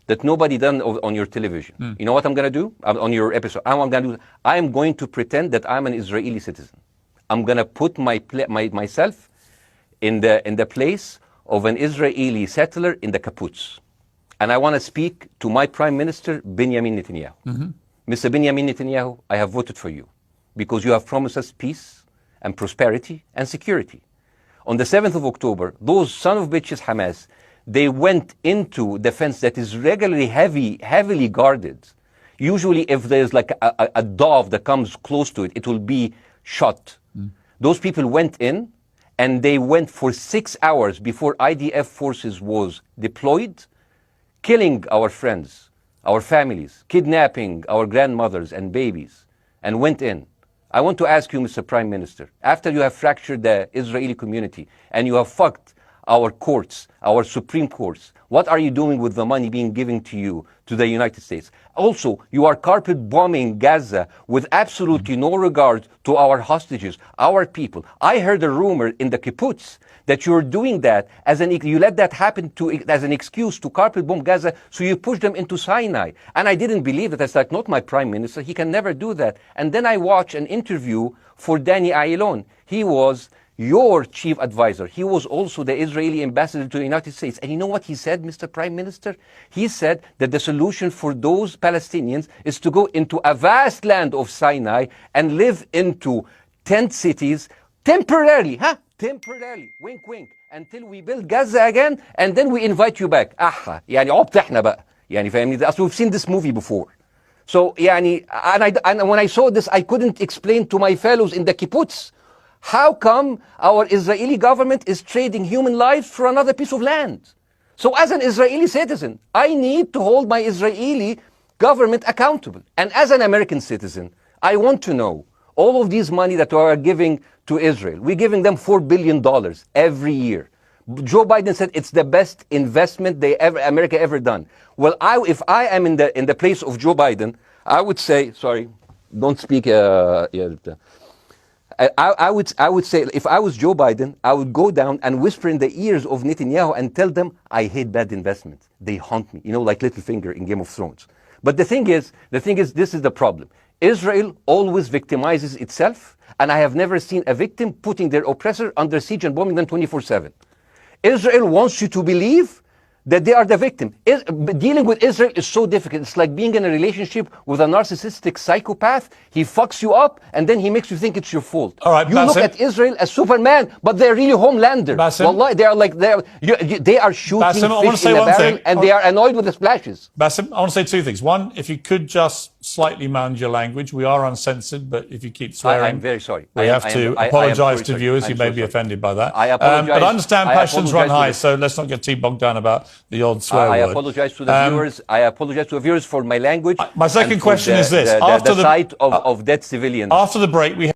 that nobody done on your television. You know what I'm going to do on your episode? I'm going to pretend that I'm an Israeli citizen. I'm going to put myself in the place of an Israeli settler in the kibbutz. And I want to speak to my Prime Minister, Benjamin Netanyahu. Mr. Benjamin Netanyahu, I have voted for you because you have promised us peace and prosperity and security. On the 7th of October, those son of bitches Hamas, they went into the fence that is regularly heavily guarded. Usually if there's like a dove that comes close to it, it will be shot. Those people went in and they went for 6 hours before IDF forces was deployed, killing our friends, our families, kidnapping our grandmothers and babies, and went in. I want to ask you, Mr. Prime Minister, after you have fractured the Israeli community and you have fucked our courts, our Supreme Courts, what are you doing with the money being given to you, to the United States? Also, you are carpet bombing Gaza with absolutely no regard to our hostages, our people. I heard a rumor in the kibbutz that you're doing that you let that happen as an excuse to carpet bomb Gaza, so you push them into Sinai. And I didn't believe it. I said, not my Prime Minister, he can never do that. And then I watched an interview for Danny Ayalon. He was your chief advisor. He was also the Israeli ambassador to the United States. And you know what he said, Mr. Prime Minister? He said that the solution for those Palestinians is to go into a vast land of Sinai and live into tent cities temporarily, temporarily, wink wink, until we build Gaza again, and then we invite you back. يعني عبط احنا بقى. يعني فاهمني؟ We've seen this movie before. So يعني, and when I saw this, I couldn't explain to my fellows in the kibbutz, how come our Israeli government is trading human lives for another piece of land? So as an Israeli citizen, I need to hold my Israeli government accountable. And as an American citizen, I want to know all of these money that we are giving to Israel. We're giving them $4 billion every year. Joe Biden said it's the best investment America ever done. Well, if I am in the place of Joe Biden, I would say, sorry, don't speak. I would say, if I was Joe Biden, I would go down and whisper in the ears of Netanyahu and tell them, I hate bad investments. They haunt me, like Littlefinger in Game of Thrones. But the thing is, this is the problem. Israel always victimizes itself, and I have never seen a victim putting their oppressor under siege and bombing them 24/7. Israel wants you to believe that they are the victim. Dealing with Israel is so difficult. It's like being in a relationship with a narcissistic psychopath. He fucks you up, and then he makes you think it's your fault. All right, you Bassem, look at Israel as Superman, but they're really Homelanders. Wallahi, they are shooting Bassem, fish in a barrel, and they are annoyed with the splashes. Bassem, I want to say two things. One, if you could just slightly manage your language. We are uncensored, but if you keep swearing, I'm very sorry. We have to apologise to viewers who may be offended by that. I apologize. But I understand passions run high, so let's not get too bogged down about the odd swear word. I apologize to the viewers. I apologize to the viewers for my language. My second question is this: after the sight of dead civilians. After the break, we